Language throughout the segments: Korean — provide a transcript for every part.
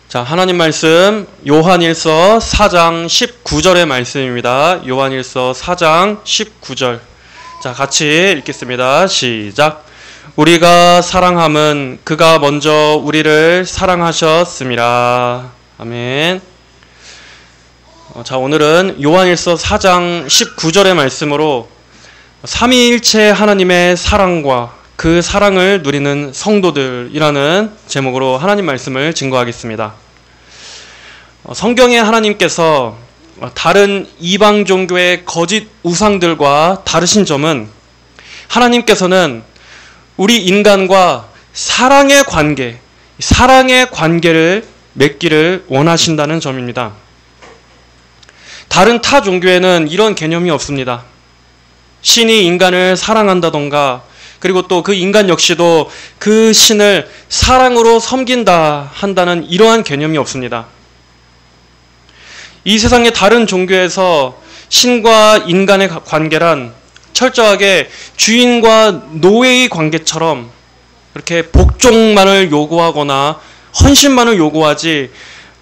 자, 하나님 말씀 요한일서 4장 19절의 말씀입니다. 요한일서 4장 19절. 자, 같이 읽겠습니다. 시작. 우리가 사랑함은 그가 먼저 우리를 사랑하셨습니다. 아멘. 자, 오늘은 요한일서 4장 19절의 말씀으로 삼위일체 하나님의 사랑과 그 사랑을 누리는 성도들이라는 제목으로 하나님 말씀을 증거하겠습니다. 성경에 하나님께서 다른 이방 종교의 거짓 우상들과 다르신 점은 하나님께서는 우리 인간과 사랑의 관계를 맺기를 원하신다는 점입니다. 다른 타 종교에는 이런 개념이 없습니다. 신이 인간을 사랑한다던가 그리고 또 그 인간 역시도 그 신을 사랑으로 섬긴다 한다는 이러한 개념이 없습니다. 이 세상의 다른 종교에서 신과 인간의 관계란 철저하게 주인과 노예의 관계처럼 이렇게 복종만을 요구하거나 헌신만을 요구하지,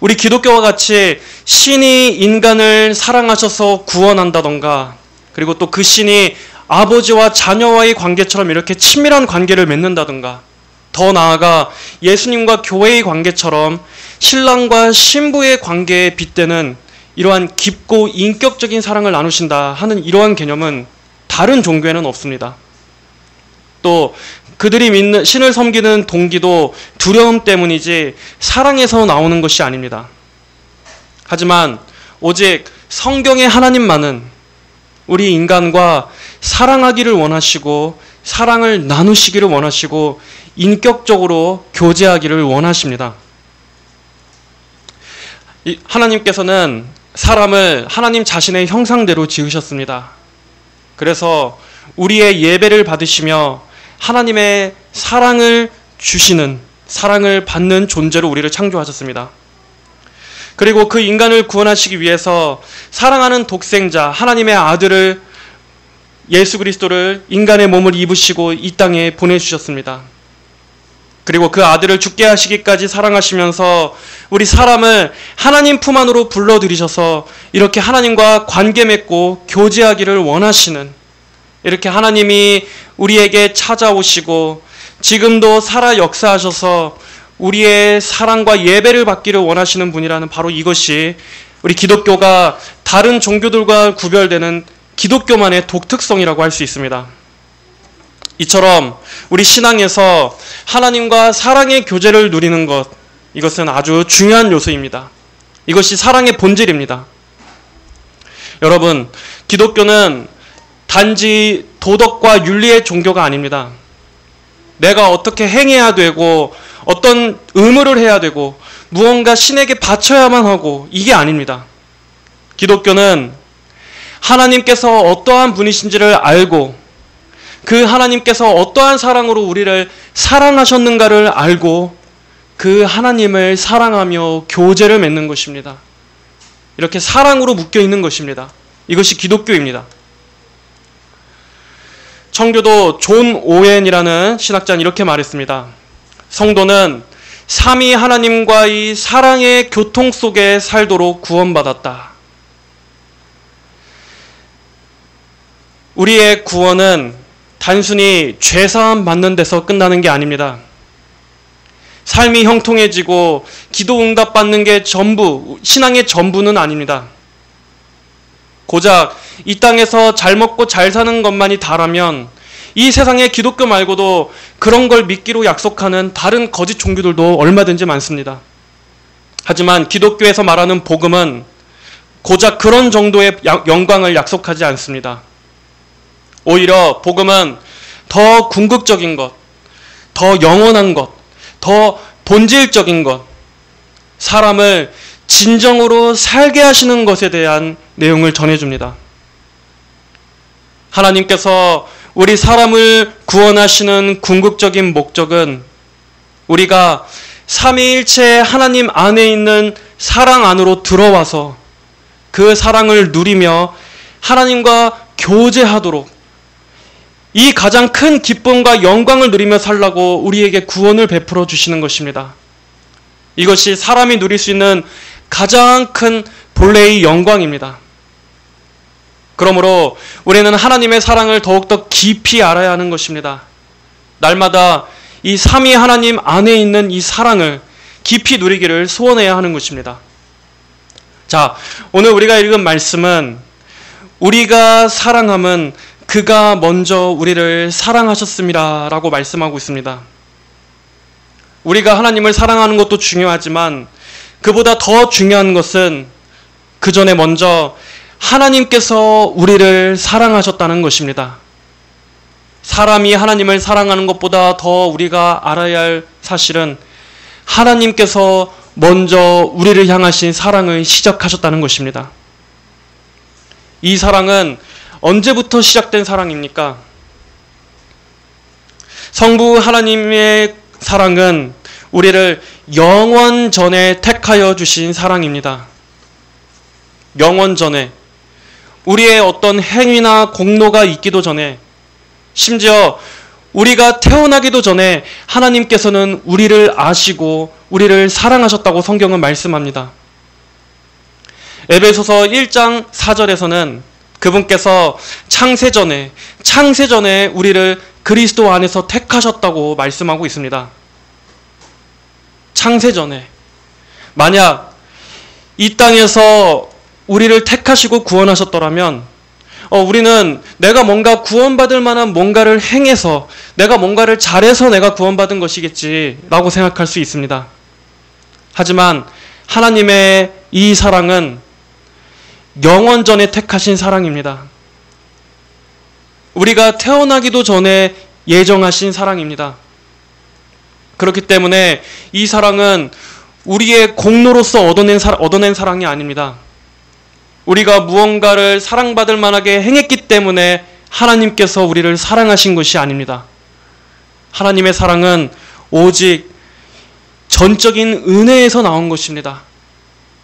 우리 기독교와 같이 신이 인간을 사랑하셔서 구원한다던가 그리고 또 그 신이 아버지와 자녀와의 관계처럼 이렇게 친밀한 관계를 맺는다든가, 더 나아가 예수님과 교회의 관계처럼 신랑과 신부의 관계에 빗대는 이러한 깊고 인격적인 사랑을 나누신다 하는 이러한 개념은 다른 종교에는 없습니다. 또 그들이 믿는 신을 섬기는 동기도 두려움 때문이지 사랑에서 나오는 것이 아닙니다. 하지만 오직 성경의 하나님만은 우리 인간과 사랑하기를 원하시고 사랑을 나누시기를 원하시고 인격적으로 교제하기를 원하십니다. 하나님께서는 사람을 하나님 자신의 형상대로 지으셨습니다. 그래서 우리의 예배를 받으시며 하나님의 사랑을 주시는, 사랑을 받는 존재로 우리를 창조하셨습니다. 그리고 그 인간을 구원하시기 위해서 사랑하는 독생자 하나님의 아들을, 예수 그리스도를 인간의 몸을 입으시고 이 땅에 보내주셨습니다. 그리고 그 아들을 죽게 하시기까지 사랑하시면서 우리 사람을 하나님 품 안으로 불러들이셔서 이렇게 하나님과 관계 맺고 교제하기를 원하시는, 이렇게 하나님이 우리에게 찾아오시고 지금도 살아 역사하셔서 우리의 사랑과 예배를 받기를 원하시는 분이라는, 바로 이것이 우리 기독교가 다른 종교들과 구별되는 기독교만의 독특성이라고 할 수 있습니다. 이처럼 우리 신앙에서 하나님과 사랑의 교제를 누리는 것, 이것은 아주 중요한 요소입니다. 이것이 사랑의 본질입니다. 여러분, 기독교는 단지 도덕과 윤리의 종교가 아닙니다. 내가 어떻게 행해야 되고 어떤 의무를 해야 되고 무언가 신에게 바쳐야만 하고, 이게 아닙니다. 기독교는 하나님께서 어떠한 분이신지를 알고 그 하나님께서 어떠한 사랑으로 우리를 사랑하셨는가를 알고 그 하나님을 사랑하며 교제를 맺는 것입니다. 이렇게 사랑으로 묶여 있는 것입니다. 이것이 기독교입니다. 청교도 존 오웬이라는 신학자는 이렇게 말했습니다. 성도는 삼위 하나님과의 사랑의 교통 속에 살도록 구원받았다. 우리의 구원은 단순히 죄사함 받는 데서 끝나는 게 아닙니다. 삶이 형통해지고 기도 응답 받는 게 전부, 신앙의 전부는 아닙니다. 고작 이 땅에서 잘 먹고 잘 사는 것만이 다라면 이 세상에 기독교 말고도 그런 걸 믿기로 약속하는 다른 거짓 종교들도 얼마든지 많습니다. 하지만 기독교에서 말하는 복음은 고작 그런 정도의 영광을 약속하지 않습니다. 오히려 복음은 더 궁극적인 것, 더 영원한 것, 더 본질적인 것, 사람을 진정으로 살게 하시는 것에 대한 내용을 전해줍니다. 하나님께서 우리 사람을 구원하시는 궁극적인 목적은 우리가 삼위일체 하나님 안에 있는 사랑 안으로 들어와서 그 사랑을 누리며 하나님과 교제하도록, 이 가장 큰 기쁨과 영광을 누리며 살라고 우리에게 구원을 베풀어 주시는 것입니다. 이것이 사람이 누릴 수 있는 가장 큰 본래의 영광입니다. 그러므로 우리는 하나님의 사랑을 더욱더 깊이 알아야 하는 것입니다. 날마다 이 삼위 하나님 안에 있는 이 사랑을 깊이 누리기를 소원해야 하는 것입니다. 자, 오늘 우리가 읽은 말씀은 우리가 사랑함은 그가 먼저 우리를 사랑하셨습니다 라고 말씀하고 있습니다. 우리가 하나님을 사랑하는 것도 중요하지만 그보다 더 중요한 것은 그 전에 먼저 하나님께서 우리를 사랑하셨다는 것입니다. 사람이 하나님을 사랑하는 것보다 더 우리가 알아야 할 사실은 하나님께서 먼저 우리를 향하신 사랑을 시작하셨다는 것입니다. 이 사랑은 언제부터 시작된 사랑입니까? 성부 하나님의 사랑은 우리를 영원 전에 택하여 주신 사랑입니다. 영원 전에 우리의 어떤 행위나 공로가 있기도 전에 심지어 우리가 태어나기도 전에 하나님께서는 우리를 아시고 우리를 사랑하셨다고 성경은 말씀합니다. 에베소서 1장 4절에서는 그분께서 창세전에 우리를 그리스도 안에서 택하셨다고 말씀하고 있습니다. 창세전에. 만약 이 땅에서 우리를 택하시고 구원하셨더라면 우리는 내가 뭔가 구원받을 만한 뭔가를 행해서 내가 뭔가를 잘해서 내가 구원받은 것이겠지라고 생각할 수 있습니다. 하지만 하나님의 이 사랑은 영원 전에 택하신 사랑입니다. 우리가 태어나기도 전에 예정하신 사랑입니다. 그렇기 때문에 이 사랑은 우리의 공로로서 얻어낸 사랑이 아닙니다. 우리가 무언가를 사랑받을 만하게 행했기 때문에 하나님께서 우리를 사랑하신 것이 아닙니다. 하나님의 사랑은 오직 전적인 은혜에서 나온 것입니다.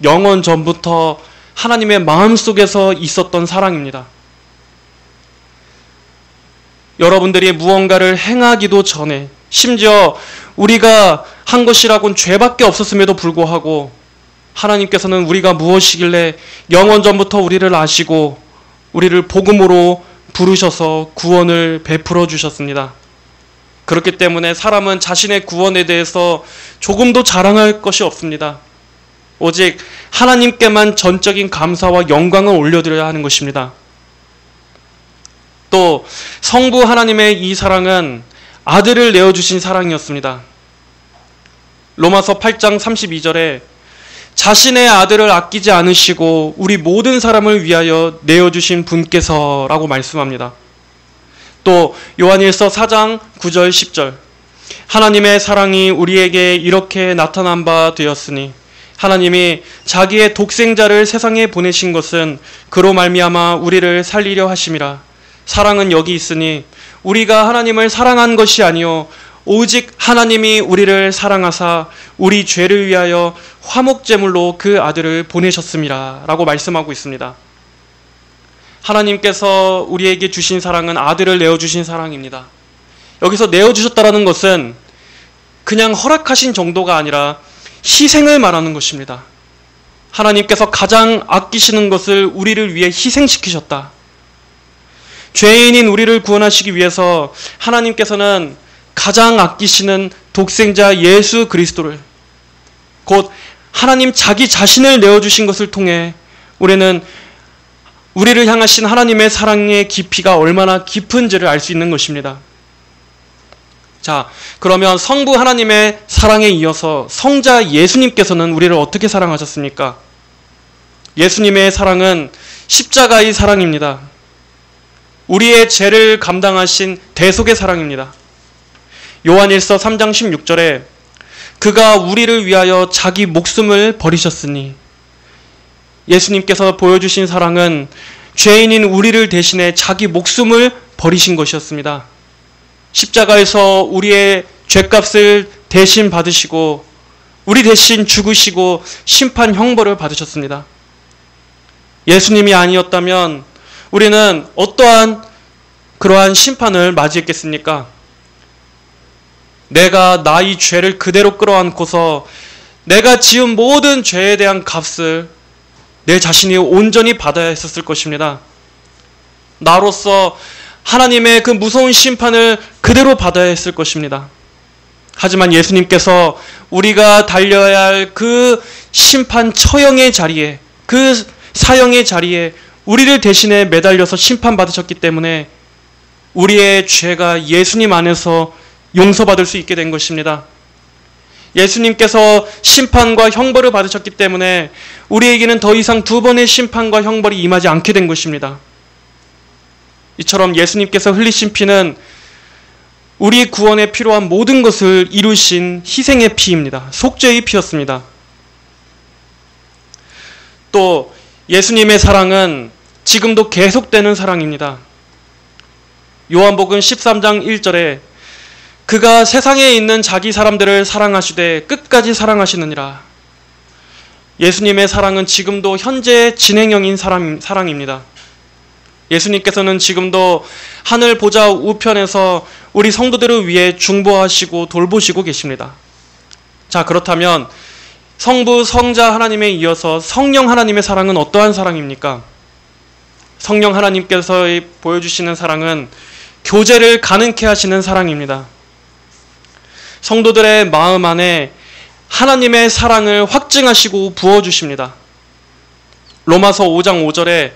영원 전부터 하나님의 마음속에서 있었던 사랑입니다. 여러분들이 무언가를 행하기도 전에 심지어 우리가 한 것이라고는 죄밖에 없었음에도 불구하고 하나님께서는 우리가 무엇이길래 영원 전부터 우리를 아시고 우리를 복음으로 부르셔서 구원을 베풀어 주셨습니다. 그렇기 때문에 사람은 자신의 구원에 대해서 조금도 자랑할 것이 없습니다. 오직 하나님께만 전적인 감사와 영광을 올려드려야 하는 것입니다. 또 성부 하나님의 이 사랑은 아들을 내어주신 사랑이었습니다. 로마서 8장 32절에 자신의 아들을 아끼지 않으시고 우리 모든 사람을 위하여 내어주신 분께서 라고 말씀합니다. 또 요한일서 4장 9절 10절 하나님의 사랑이 우리에게 이렇게 나타난 바 되었으니 하나님이 자기의 독생자를 세상에 보내신 것은 그로 말미암아 우리를 살리려 하심이라. 사랑은 여기 있으니 우리가 하나님을 사랑한 것이 아니요 오직 하나님이 우리를 사랑하사 우리 죄를 위하여 화목제물로 그 아들을 보내셨음이라 라고 말씀하고 있습니다. 하나님께서 우리에게 주신 사랑은 아들을 내어주신 사랑입니다. 여기서 내어주셨다라는 것은 그냥 허락하신 정도가 아니라 희생을 말하는 것입니다. 하나님께서 가장 아끼시는 것을 우리를 위해 희생시키셨다. 죄인인 우리를 구원하시기 위해서 하나님께서는 가장 아끼시는 독생자 예수 그리스도를 곧 하나님 자기 자신을 내어주신 것을 통해 우리는 우리를 향하신 하나님의 사랑의 깊이가 얼마나 깊은지를 알 수 있는 것입니다. 자, 그러면 성부 하나님의 사랑에 이어서 성자 예수님께서는 우리를 어떻게 사랑하셨습니까? 예수님의 사랑은 십자가의 사랑입니다. 우리의 죄를 감당하신 대속의 사랑입니다. 요한일서 3장 16절에 그가 우리를 위하여 자기 목숨을 버리셨으니 예수님께서 보여주신 사랑은 죄인인 우리를 대신해 자기 목숨을 버리신 것이었습니다. 십자가에서 우리의 죄값을 대신 받으시고 우리 대신 죽으시고 심판 형벌을 받으셨습니다. 예수님이 아니었다면 우리는 어떠한 그러한 심판을 맞이했겠습니까? 내가 나의 죄를 그대로 끌어안고서 내가 지은 모든 죄에 대한 값을 내 자신이 온전히 받아야 했었을 것입니다. 나로서 하나님의 그 무서운 심판을 그대로 받아야 했을 것입니다. 하지만 예수님께서 우리가 달려야 할 그 심판 처형의 자리에, 그 사형의 자리에 우리를 대신에 매달려서 심판받으셨기 때문에 우리의 죄가 예수님 안에서 용서받을 수 있게 된 것입니다. 예수님께서 심판과 형벌을 받으셨기 때문에 우리에게는 더 이상 두 번의 심판과 형벌이 임하지 않게 된 것입니다. 이처럼 예수님께서 흘리신 피는 우리 구원에 필요한 모든 것을 이루신 희생의 피입니다. 속죄의 피였습니다. 또 예수님의 사랑은 지금도 계속되는 사랑입니다. 요한복음 13장 1절에 그가 세상에 있는 자기 사람들을 사랑하시되 끝까지 사랑하시느니라. 예수님의 사랑은 지금도 현재 진행형인 사랑입니다. 예수님께서는 지금도 하늘 보좌 우편에서 우리 성도들을 위해 중보하시고 돌보시고 계십니다. 자, 그렇다면 성부, 성자 하나님에 이어서 성령 하나님의 사랑은 어떠한 사랑입니까? 성령 하나님께서 보여주시는 사랑은 교제를 가능케 하시는 사랑입니다. 성도들의 마음 안에 하나님의 사랑을 확증하시고 부어주십니다. 로마서 5장 5절에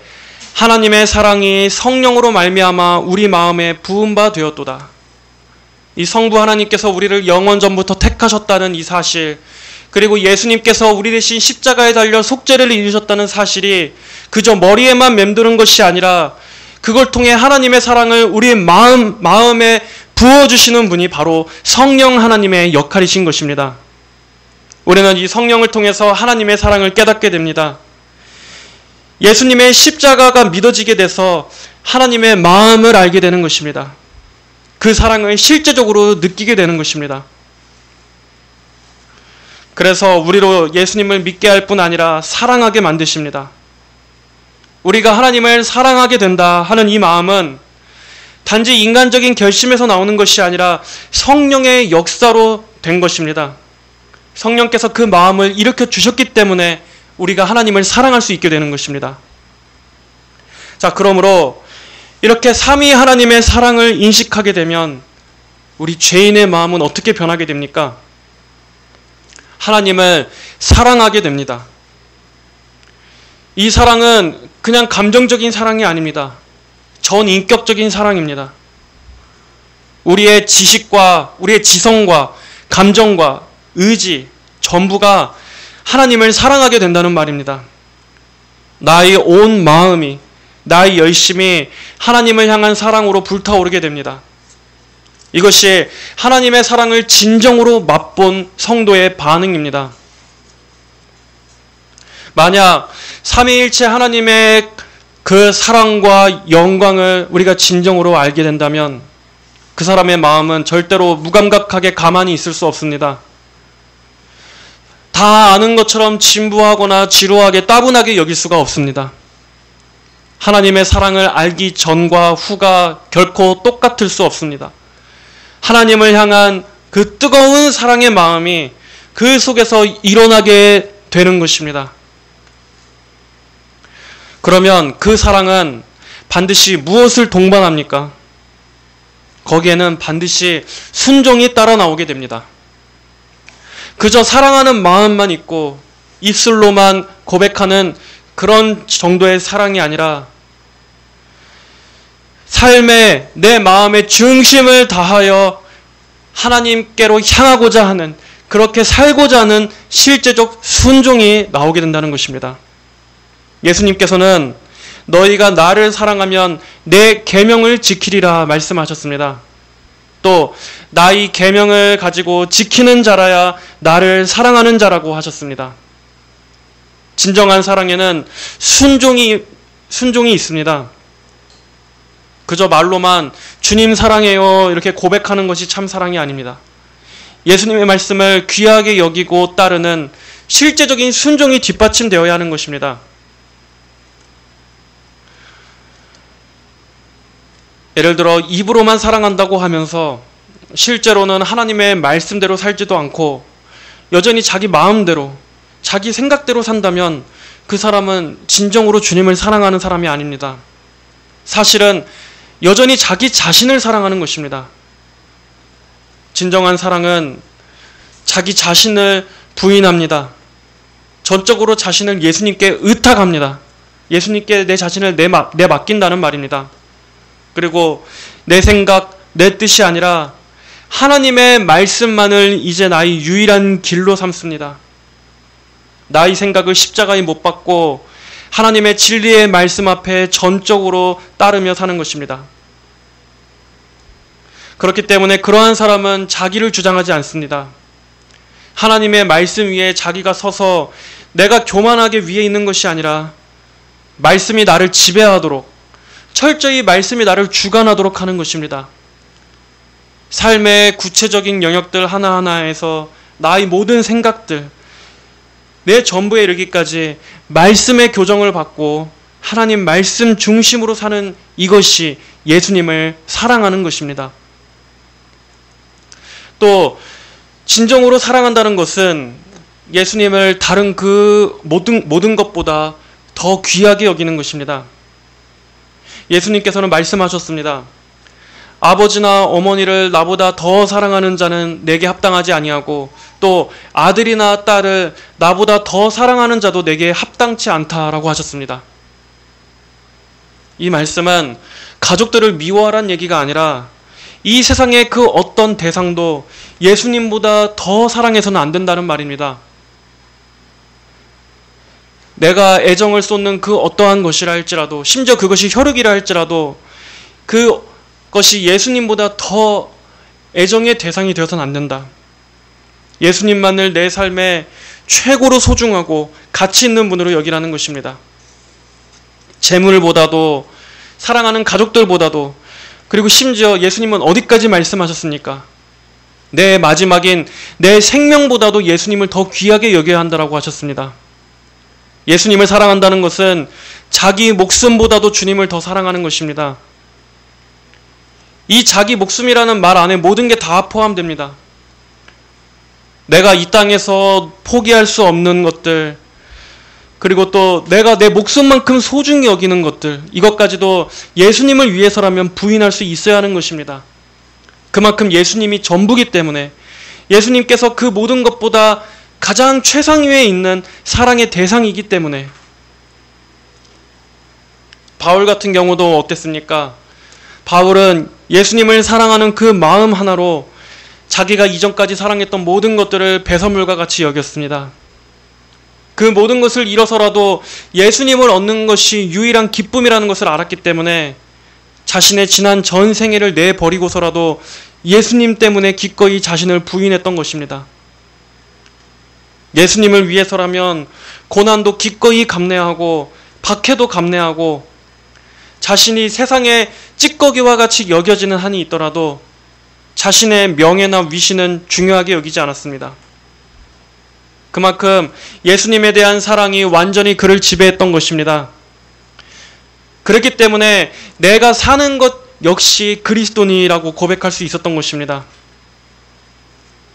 하나님의 사랑이 성령으로 말미암아 우리 마음에 부은 바 되었도다. 이 성부 하나님께서 우리를 영원 전부터 택하셨다는 이 사실, 그리고 예수님께서 우리 대신 십자가에 달려 속죄를 이루셨다는 사실이 그저 머리에만 맴도는 것이 아니라 그걸 통해 하나님의 사랑을 우리의 마음에 부어주시는 분이 바로 성령 하나님의 역할이신 것입니다. 우리는 이 성령을 통해서 하나님의 사랑을 깨닫게 됩니다. 예수님의 십자가가 믿어지게 돼서 하나님의 마음을 알게 되는 것입니다. 그 사랑을 실제적으로 느끼게 되는 것입니다. 그래서 우리로 예수님을 믿게 할 뿐 아니라 사랑하게 만드십니다. 우리가 하나님을 사랑하게 된다 하는 이 마음은 단지 인간적인 결심에서 나오는 것이 아니라 성령의 역사로 된 것입니다. 성령께서 그 마음을 일으켜 주셨기 때문에 우리가 하나님을 사랑할 수 있게 되는 것입니다. 자, 그러므로 이렇게 삼위 하나님의 사랑을 인식하게 되면 우리 죄인의 마음은 어떻게 변하게 됩니까? 하나님을 사랑하게 됩니다. 이 사랑은 그냥 감정적인 사랑이 아닙니다. 전인격적인 사랑입니다. 우리의 지식과 우리의 지성과 감정과 의지 전부가 하나님을 사랑하게 된다는 말입니다. 나의 온 마음이, 나의 열심이 하나님을 향한 사랑으로 불타오르게 됩니다. 이것이 하나님의 사랑을 진정으로 맛본 성도의 반응입니다. 만약 삼위일체 하나님의 그 사랑과 영광을 우리가 진정으로 알게 된다면 그 사람의 마음은 절대로 무감각하게 가만히 있을 수 없습니다. 다 아는 것처럼 진부하거나 지루하게 따분하게 여길 수가 없습니다. 하나님의 사랑을 알기 전과 후가 결코 똑같을 수 없습니다. 하나님을 향한 그 뜨거운 사랑의 마음이 그 속에서 일어나게 되는 것입니다. 그러면 그 사랑은 반드시 무엇을 동반합니까? 거기에는 반드시 순종이 따라 나오게 됩니다. 그저 사랑하는 마음만 있고 입술로만 고백하는 그런 정도의 사랑이 아니라 삶에 내 마음의 중심을 다하여 하나님께로 향하고자 하는, 그렇게 살고자 하는 실제적 순종이 나오게 된다는 것입니다. 예수님께서는 너희가 나를 사랑하면 내 계명을 지키리라 말씀하셨습니다. 또 나의 계명을 가지고 지키는 자라야 나를 사랑하는 자라고 하셨습니다. 진정한 사랑에는 순종이 있습니다. 그저 말로만 주님 사랑해요 이렇게 고백하는 것이 참 사랑이 아닙니다. 예수님의 말씀을 귀하게 여기고 따르는 실제적인 순종이 뒷받침되어야 하는 것입니다. 예를 들어 입으로만 사랑한다고 하면서 실제로는 하나님의 말씀대로 살지도 않고 여전히 자기 마음대로, 자기 생각대로 산다면 그 사람은 진정으로 주님을 사랑하는 사람이 아닙니다. 사실은 여전히 자기 자신을 사랑하는 것입니다. 진정한 사랑은 자기 자신을 부인합니다. 전적으로 자신을 예수님께 의탁합니다. 예수님께 내 자신을 내맡긴다는 말입니다. 그리고 내 생각, 내 뜻이 아니라 하나님의 말씀만을 이제 나의 유일한 길로 삼습니다. 나의 생각을 십자가에 못 박고 하나님의 진리의 말씀 앞에 전적으로 따르며 사는 것입니다. 그렇기 때문에 그러한 사람은 자기를 주장하지 않습니다. 하나님의 말씀 위에 자기가 서서 내가 교만하게 위에 있는 것이 아니라 말씀이 나를 지배하도록, 철저히 말씀이 나를 주관하도록 하는 것입니다. 삶의 구체적인 영역들 하나하나에서 나의 모든 생각들, 내 전부에 이르기까지 말씀의 교정을 받고 하나님 말씀 중심으로 사는 이것이 예수님을 사랑하는 것입니다. 또 진정으로 사랑한다는 것은 예수님을 다른 그 모든 것보다 더 귀하게 여기는 것입니다. 예수님께서는 말씀하셨습니다. 아버지나 어머니를 나보다 더 사랑하는 자는 내게 합당하지 아니하고 또 아들이나 딸을 나보다 더 사랑하는 자도 내게 합당치 않다라고 하셨습니다. 이 말씀은 가족들을 미워하라는 얘기가 아니라 이 세상의 그 어떤 대상도 예수님보다 더 사랑해서는 안 된다는 말입니다. 내가 애정을 쏟는 그 어떠한 것이라 할지라도, 심지어 그것이 혈육이라 할지라도 그것이 예수님보다 더 애정의 대상이 되어서는 안 된다. 예수님만을 내 삶에 최고로 소중하고 가치 있는 분으로 여기라는 것입니다. 재물보다도, 사랑하는 가족들보다도, 그리고 심지어 예수님은 어디까지 말씀하셨습니까? 내 마지막인 내 생명보다도 예수님을 더 귀하게 여겨야 한다라고 하셨습니다. 예수님을 사랑한다는 것은 자기 목숨보다도 주님을 더 사랑하는 것입니다. 이 자기 목숨이라는 말 안에 모든 게 다 포함됩니다. 내가 이 땅에서 포기할 수 없는 것들, 그리고 또 내가 내 목숨만큼 소중히 여기는 것들, 이것까지도 예수님을 위해서라면 부인할 수 있어야 하는 것입니다. 그만큼 예수님이 전부기 때문에, 예수님께서 그 모든 것보다 가장 최상위에 있는 사랑의 대상이기 때문에. 바울 같은 경우도 어땠습니까? 바울은 예수님을 사랑하는 그 마음 하나로 자기가 이전까지 사랑했던 모든 것들을 배설물과 같이 여겼습니다. 그 모든 것을 잃어서라도 예수님을 얻는 것이 유일한 기쁨이라는 것을 알았기 때문에 자신의 지난 전생애를 내버리고서라도 예수님 때문에 기꺼이 자신을 부인했던 것입니다. 예수님을 위해서라면 고난도 기꺼이 감내하고 박해도 감내하고 자신이 세상의 찌꺼기와 같이 여겨지는 한이 있더라도 자신의 명예나 위신은 중요하게 여기지 않았습니다. 그만큼 예수님에 대한 사랑이 완전히 그를 지배했던 것입니다. 그렇기 때문에 내가 사는 것 역시 그리스도니라고 고백할 수 있었던 것입니다.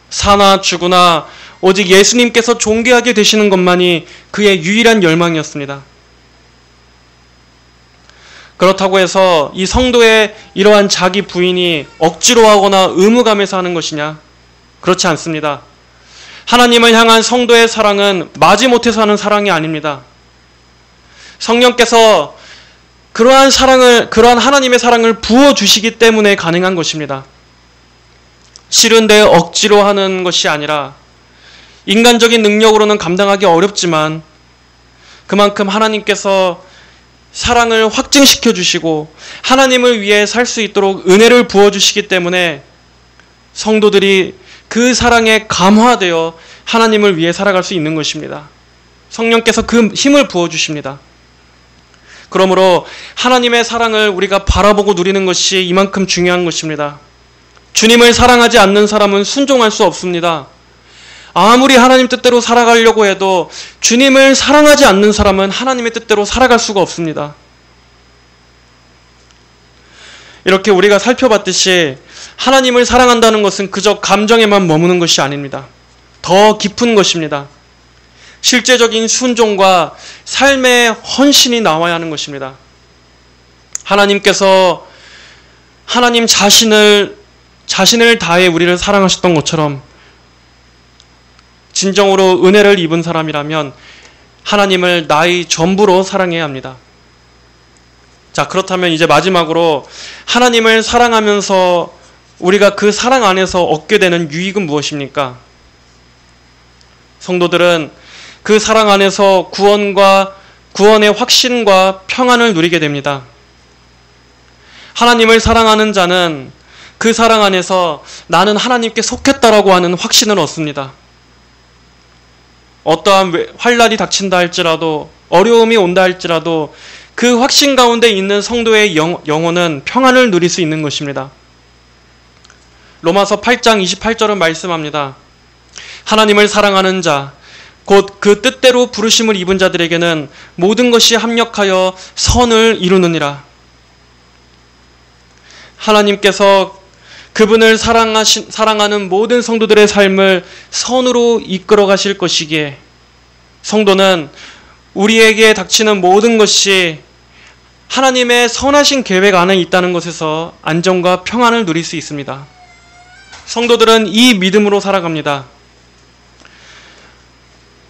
사나 죽으나 오직 예수님께서 존귀하게 되시는 것만이 그의 유일한 열망이었습니다. 그렇다고 해서 이 성도의 이러한 자기 부인이 억지로 하거나 의무감에서 하는 것이냐? 그렇지 않습니다. 하나님을 향한 성도의 사랑은 마지못해서 하는 사랑이 아닙니다. 성령께서 그러한 하나님의 사랑을 부어주시기 때문에 가능한 것입니다. 싫은데 억지로 하는 것이 아니라 인간적인 능력으로는 감당하기 어렵지만 그만큼 하나님께서 사랑을 확증시켜 주시고 하나님을 위해 살 수 있도록 은혜를 부어주시기 때문에 성도들이 그 사랑에 감화되어 하나님을 위해 살아갈 수 있는 것입니다. 성령께서 그 힘을 부어주십니다. 그러므로 하나님의 사랑을 우리가 바라보고 누리는 것이 이만큼 중요한 것입니다. 주님을 사랑하지 않는 사람은 순종할 수 없습니다. 아무리 하나님 뜻대로 살아가려고 해도 주님을 사랑하지 않는 사람은 하나님의 뜻대로 살아갈 수가 없습니다. 이렇게 우리가 살펴봤듯이 하나님을 사랑한다는 것은 그저 감정에만 머무는 것이 아닙니다. 더 깊은 것입니다. 실제적인 순종과 삶의 헌신이 나와야 하는 것입니다. 하나님께서 하나님 자신을 다해 우리를 사랑하셨던 것처럼 진정으로 은혜를 입은 사람이라면 하나님을 나의 전부로 사랑해야 합니다. 자, 그렇다면 이제 마지막으로 하나님을 사랑하면서 우리가 그 사랑 안에서 얻게 되는 유익은 무엇입니까? 성도들은 그 사랑 안에서 구원의 확신과 평안을 누리게 됩니다. 하나님을 사랑하는 자는 그 사랑 안에서 나는 하나님께 속했다라고 하는 확신을 얻습니다. 어떠한 환난이 닥친다 할지라도 어려움이 온다 할지라도 그 확신 가운데 있는 성도의 영혼은 평안을 누릴 수 있는 것입니다. 로마서 8장 28절은 말씀합니다. 하나님을 사랑하는 자, 곧 그 뜻대로 부르심을 입은 자들에게는 모든 것이 합력하여 선을 이루느니라. 하나님께서 그분을 사랑하는 모든 성도들의 삶을 선으로 이끌어 가실 것이기에 성도는 우리에게 닥치는 모든 것이 하나님의 선하신 계획 안에 있다는 것에서 안정과 평안을 누릴 수 있습니다. 성도들은 이 믿음으로 살아갑니다.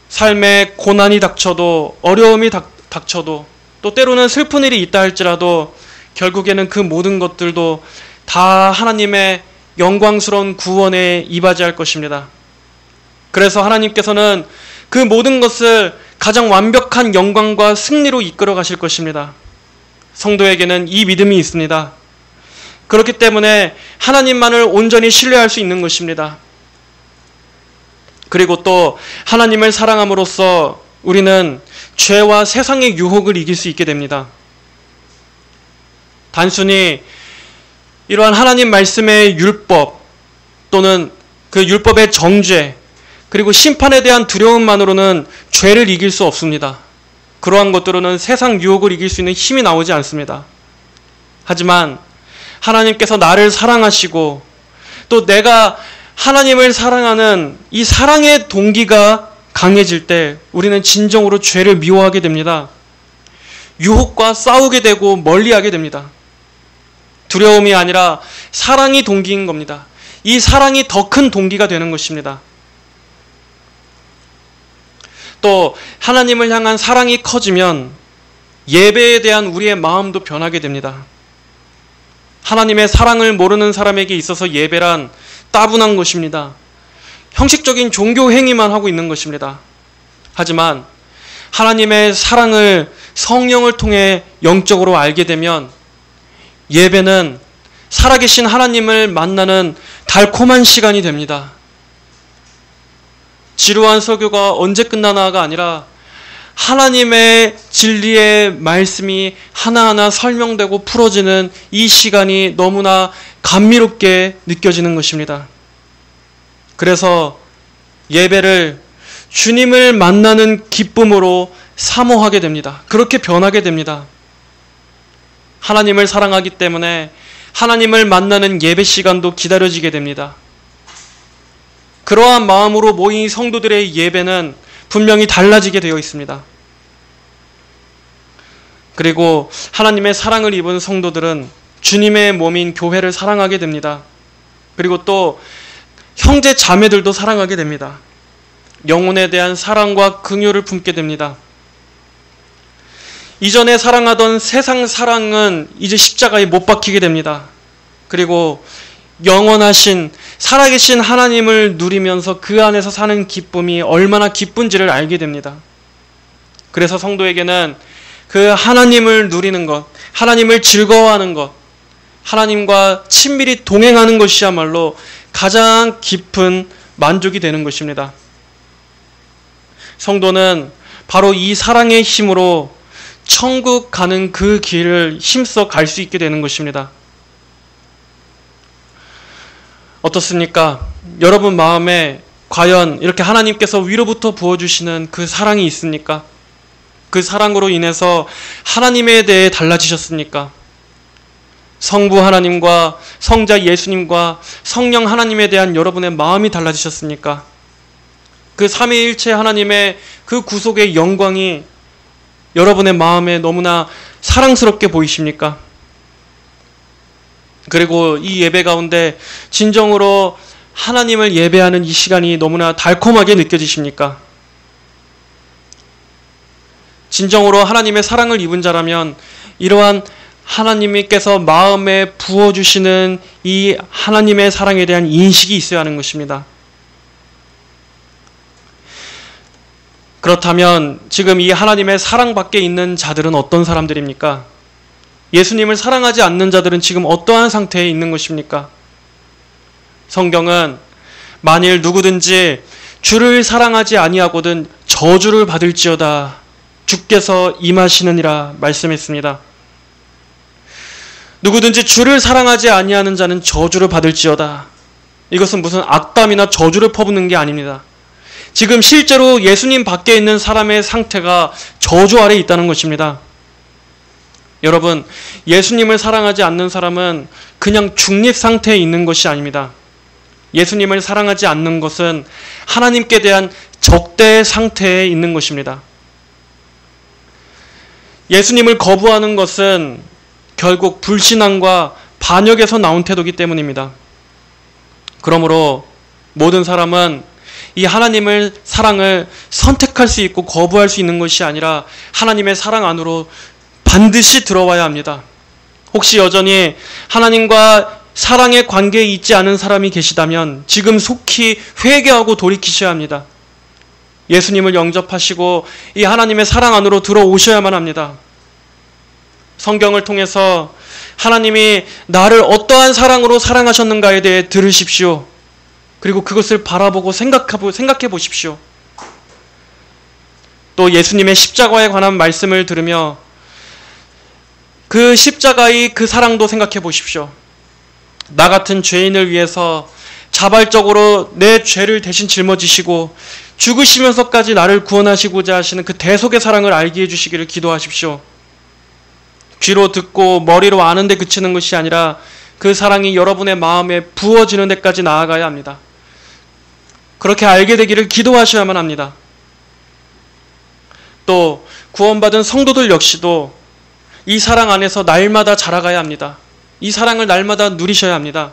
삶에 고난이 닥쳐도 어려움이 닥쳐도 또 때로는 슬픈 일이 있다 할지라도 결국에는 그 모든 것들도 다 하나님의 영광스러운 구원에 이바지할 것입니다. 그래서 하나님께서는 그 모든 것을 가장 완벽한 영광과 승리로 이끌어 가실 것입니다. 성도에게는 이 믿음이 있습니다. 그렇기 때문에 하나님만을 온전히 신뢰할 수 있는 것입니다. 그리고 또 하나님을 사랑함으로써 우리는 죄와 세상의 유혹을 이길 수 있게 됩니다. 단순히 이러한 하나님 말씀의 율법 또는 그 율법의 정죄 그리고 심판에 대한 두려움만으로는 죄를 이길 수 없습니다. 그러한 것들로는 세상 유혹을 이길 수 있는 힘이 나오지 않습니다. 하지만 하나님께서 나를 사랑하시고 또 내가 하나님을 사랑하는 이 사랑의 동기가 강해질 때 우리는 진정으로 죄를 미워하게 됩니다. 유혹과 싸우게 되고 멀리하게 됩니다. 두려움이 아니라 사랑이 동기인 겁니다. 이 사랑이 더 큰 동기가 되는 것입니다. 또 하나님을 향한 사랑이 커지면 예배에 대한 우리의 마음도 변하게 됩니다. 하나님의 사랑을 모르는 사람에게 있어서 예배란 따분한 것입니다. 형식적인 종교 행위만 하고 있는 것입니다. 하지만 하나님의 사랑을 성령을 통해 영적으로 알게 되면 예배는 살아계신 하나님을 만나는 달콤한 시간이 됩니다. 지루한 설교가 언제 끝나나가 아니라 하나님의 진리의 말씀이 하나하나 설명되고 풀어지는 이 시간이 너무나 감미롭게 느껴지는 것입니다. 그래서 예배를 주님을 만나는 기쁨으로 사모하게 됩니다. 그렇게 변하게 됩니다. 하나님을 사랑하기 때문에 하나님을 만나는 예배 시간도 기다려지게 됩니다. 그러한 마음으로 모인 성도들의 예배는 분명히 달라지게 되어 있습니다. 그리고 하나님의 사랑을 입은 성도들은 주님의 몸인 교회를 사랑하게 됩니다. 그리고 또 형제 자매들도 사랑하게 됩니다. 영혼에 대한 사랑과 긍휼을 품게 됩니다. 이전에 사랑하던 세상 사랑은 이제 십자가에 못 박히게 됩니다. 그리고 영원하신 살아계신 하나님을 누리면서 그 안에서 사는 기쁨이 얼마나 기쁜지를 알게 됩니다. 그래서 성도에게는 그 하나님을 누리는 것, 하나님을 즐거워하는 것, 하나님과 친밀히 동행하는 것이야말로 가장 깊은 만족이 되는 것입니다. 성도는 바로 이 사랑의 힘으로 천국 가는 그 길을 힘써 갈 수 있게 되는 것입니다. 어떻습니까? 여러분 마음에 과연 이렇게 하나님께서 위로부터 부어주시는 그 사랑이 있습니까? 그 사랑으로 인해서 하나님에 대해 달라지셨습니까? 성부 하나님과 성자 예수님과 성령 하나님에 대한 여러분의 마음이 달라지셨습니까? 그 삼위일체 하나님의 그 구속의 영광이 여러분의 마음에 너무나 사랑스럽게 보이십니까? 그리고 이 예배 가운데 진정으로 하나님을 예배하는 이 시간이 너무나 달콤하게 느껴지십니까? 진정으로 하나님의 사랑을 입은 자라면 이러한 하나님께서 마음에 부어주시는 이 하나님의 사랑에 대한 인식이 있어야 하는 것입니다. 그렇다면 지금 이 하나님의 사랑 밖에 있는 자들은 어떤 사람들입니까? 예수님을 사랑하지 않는 자들은 지금 어떠한 상태에 있는 것입니까? 성경은 만일 누구든지 주를 사랑하지 아니하거든 저주를 받을지어다 주께서 임하시느니라 말씀했습니다. 누구든지 주를 사랑하지 아니하는 자는 저주를 받을지어다. 이것은 무슨 악담이나 저주를 퍼붓는 게 아닙니다. 지금 실제로 예수님 밖에 있는 사람의 상태가 저주 아래 있다는 것입니다. 여러분, 예수님을 사랑하지 않는 사람은 그냥 중립 상태에 있는 것이 아닙니다. 예수님을 사랑하지 않는 것은 하나님께 대한 적대 상태에 있는 것입니다. 예수님을 거부하는 것은 결국 불신앙과 반역에서 나온 태도이기 때문입니다. 그러므로 모든 사람은 이 하나님의 사랑을 선택할 수 있고 거부할 수 있는 것이 아니라 하나님의 사랑 안으로 반드시 들어와야 합니다. 혹시 여전히 하나님과 사랑의 관계에 있지 않은 사람이 계시다면 지금 속히 회개하고 돌이키셔야 합니다. 예수님을 영접하시고 이 하나님의 사랑 안으로 들어오셔야만 합니다. 성경을 통해서 하나님이 나를 어떠한 사랑으로 사랑하셨는가에 대해 들으십시오. 그리고 그것을 바라보고 생각해 보십시오. 또 예수님의 십자가에 관한 말씀을 들으며 그 십자가의 그 사랑도 생각해 보십시오. 나 같은 죄인을 위해서 자발적으로 내 죄를 대신 짊어지시고 죽으시면서까지 나를 구원하시고자 하시는 그 대속의 사랑을 알게 해주시기를 기도하십시오. 귀로 듣고 머리로 아는 데 그치는 것이 아니라 그 사랑이 여러분의 마음에 부어지는 데까지 나아가야 합니다. 그렇게 알게 되기를 기도하셔야만 합니다. 또 구원받은 성도들 역시도 이 사랑 안에서 날마다 자라가야 합니다. 이 사랑을 날마다 누리셔야 합니다.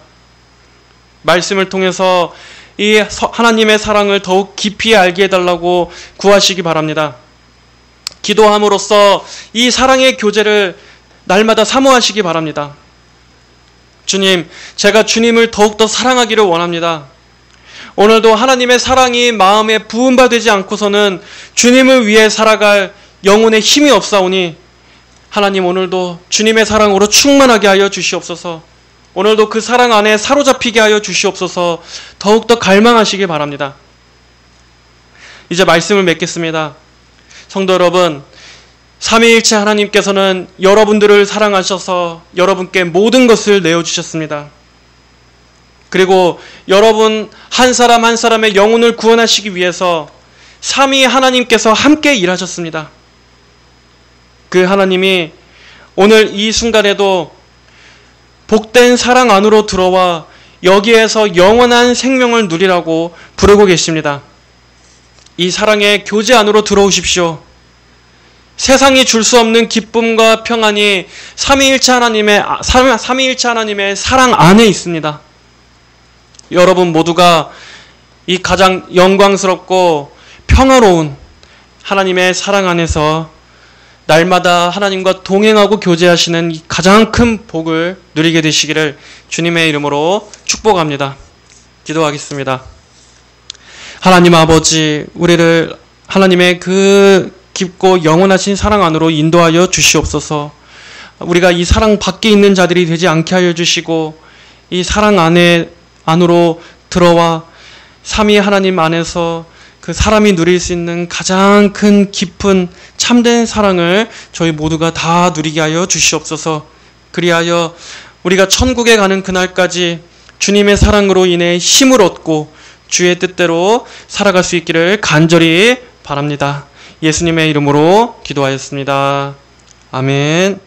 말씀을 통해서 이 하나님의 사랑을 더욱 깊이 알게 해달라고 구하시기 바랍니다. 기도함으로써 이 사랑의 교제를 날마다 사모하시기 바랍니다. 주님, 제가 주님을 더욱더 사랑하기를 원합니다. 오늘도 하나님의 사랑이 마음에 부음바 되지 않고서는 주님을 위해 살아갈 영혼의 힘이 없사오니 하나님 오늘도 주님의 사랑으로 충만하게 하여 주시옵소서. 오늘도 그 사랑 안에 사로잡히게 하여 주시옵소서. 더욱더 갈망하시기 바랍니다. 이제 말씀을 맺겠습니다. 성도 여러분, 삼위일체 하나님께서는 여러분들을 사랑하셔서 여러분께 모든 것을 내어주셨습니다. 그리고 여러분 한 사람 한 사람의 영혼을 구원하시기 위해서 삼위 하나님께서 함께 일하셨습니다. 그 하나님이 오늘 이 순간에도 복된 사랑 안으로 들어와 여기에서 영원한 생명을 누리라고 부르고 계십니다. 이 사랑의 교제 안으로 들어오십시오. 세상이 줄 수 없는 기쁨과 평안이 삼위일체 하나님의 사랑 안에 있습니다. 여러분 모두가 이 가장 영광스럽고 평화로운 하나님의 사랑 안에서 날마다 하나님과 동행하고 교제하시는 이 가장 큰 복을 누리게 되시기를 주님의 이름으로 축복합니다. 기도하겠습니다. 하나님 아버지, 우리를 하나님의 그 깊고 영원하신 사랑 안으로 인도하여 주시옵소서. 우리가 이 사랑 밖에 있는 자들이 되지 않게 하여 주시고 이 사랑 안으로 들어와 삼위 하나님 안에서 그 사람이 누릴 수 있는 가장 큰 깊은 참된 사랑을 저희 모두가 다 누리게 하여 주시옵소서. 그리하여 우리가 천국에 가는 그날까지 주님의 사랑으로 인해 힘을 얻고 주의 뜻대로 살아갈 수 있기를 간절히 바랍니다. 예수님의 이름으로 기도하였습니다. 아멘.